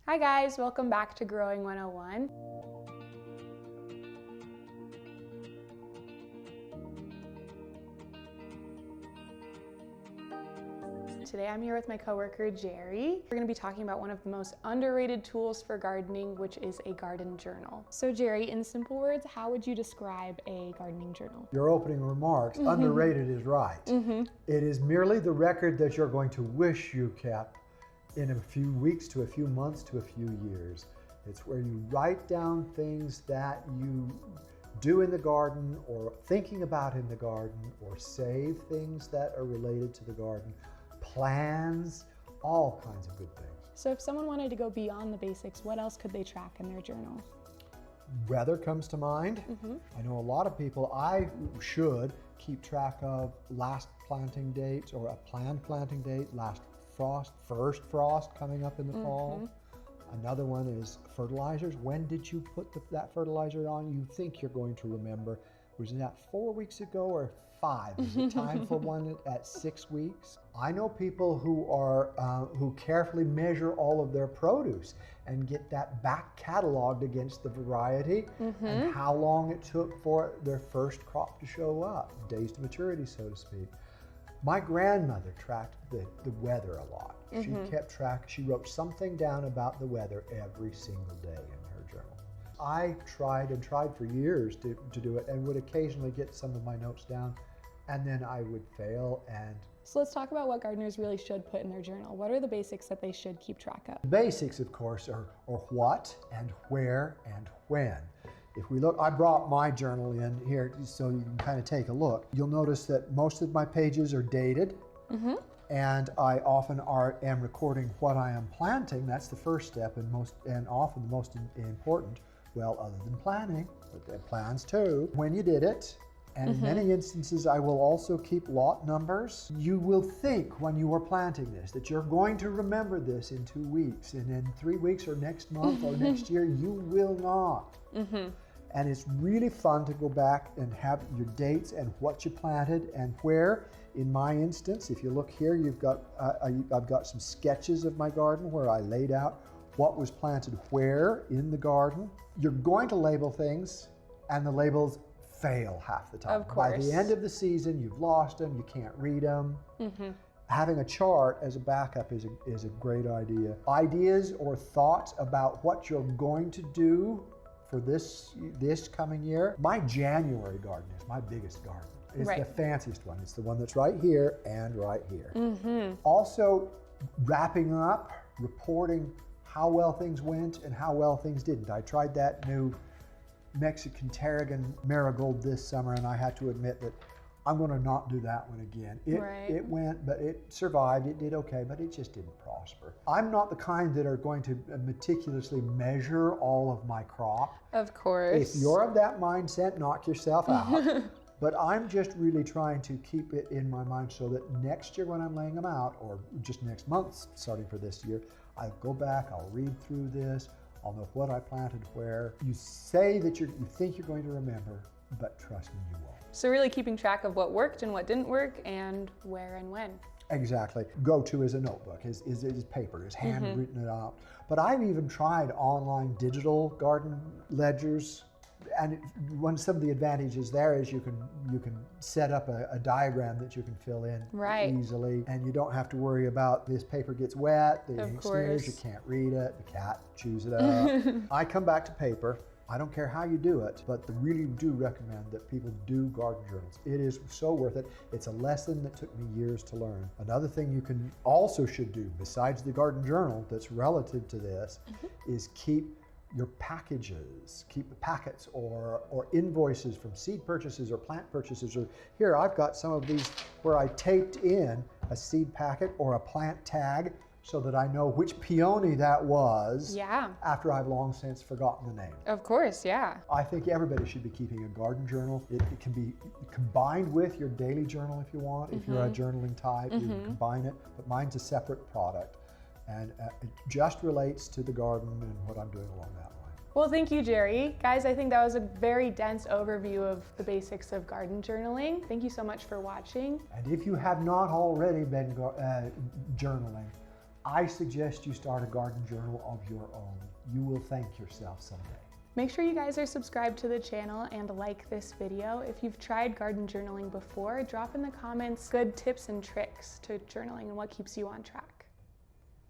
Hi guys, welcome back to Growing 101. Today I'm here with my coworker Jerry. We're going to be talking about one of the most underrated tools for gardening, which is a garden journal. So Jerry, in simple words, how would you describe a gardening journal? Your opening remarks, underrated is right. It is merely the record that you're going to wish you kept in a few weeks to a few months to a few years. It's where you write down things that you do in the garden or thinking about in the garden, or save things that are related to the garden, plans, all kinds of good things. So if someone wanted to go beyond the basics, what else could they track in their journal? Weather comes to mind. I know a lot of people, I should keep track of last planting date or a planned planting date, last frost, first frost coming up in the fall. Another one is fertilizers. When did you put that fertilizer on? You think you're going to remember. Was that 4 weeks ago or 5? Is it time for one at 6 weeks? I know people who carefully measure all of their produce and get that back cataloged against the variety and how long it took for their first crop to show up, days to maturity, so to speak. My grandmother tracked the weather a lot. She kept track, she wrote something down about the weather every single day in her journal. I tried for years to do it, and would occasionally get some of my notes down, and then I would fail. So let's talk about what gardeners really should put in their journal. What are the basics that they should keep track of? The basics, of course, are what and where and when. If we look, I brought my journal in here so you can kind of take a look. You'll notice that most of my pages are dated, and I often am recording what I am planting. That's the first step, and often the most important. Well, other than planning, but there are plans too. When you did it, and in many instances I will also keep lot numbers. You will think when you are planting this that you're going to remember this in 2 weeks, and in 3 weeks or next month or next year, you will not. And it's really fun to go back and have your dates and what you planted and where. In my instance, if you look here, I've got some sketches of my garden where I laid out what was planted where in the garden. You're going to label things, and the labels fail half the time. Of course. By the end of the season, you've lost them, you can't read them. Having a chart as a backup is a great idea. Ideas or thoughts about what you're going to do for this coming year. My January garden is my biggest garden. It's the fanciest one. It's the one that's right here and right here. Also, wrapping up, reporting how well things went and how well things didn't. I tried that new Mexican tarragon marigold this summer, and I had to admit that I'm going to not do that one again. It went, but it survived, it did okay, but it just didn't prosper. I'm not the kind that are going to meticulously measure all of my crop. Of course. If you're of that mindset, knock yourself out. But I'm just really trying to keep it in my mind so that next year when I'm laying them out, or just next month starting for this year, I'll go back, I'll read through this, I'll know what I planted where. You say that you think you're going to remember, but trust me, you won't. So really keeping track of what worked and what didn't work, and where and when. Exactly. Go-to is a notebook, is paper, is handwritten it out. But I've even tried online digital garden ledgers. And some of the advantages there is you can set up a diagram that you can fill in easily, and you don't have to worry about this paper gets wet, the ink smears, you can't read it, the cat chews it up. I come back to paper. I don't care how you do it, but I really do recommend that people do garden journals. It is so worth it. It's a lesson that took me years to learn. Another thing you should do besides the garden journal that's relative to this is keep your packages, keep the packets or invoices from seed purchases or plant purchases. Or here, I've got some of these where I taped in a seed packet or a plant tag so that I know which peony that was after I've long since forgotten the name. Of course, yeah. I think everybody should be keeping a garden journal. It can be combined with your daily journal if you want. If you're a journaling type, you can combine it, but mine's a separate product. And it just relates to the garden and what I'm doing along that line. Well, thank you, Jerry. Guys, I think that was a very dense overview of the basics of garden journaling. Thank you so much for watching. And if you have not already been journaling, I suggest you start a garden journal of your own. You will thank yourself someday. Make sure you guys are subscribed to the channel and like this video. If you've tried garden journaling before, drop in the comments good tips and tricks to journaling and what keeps you on track.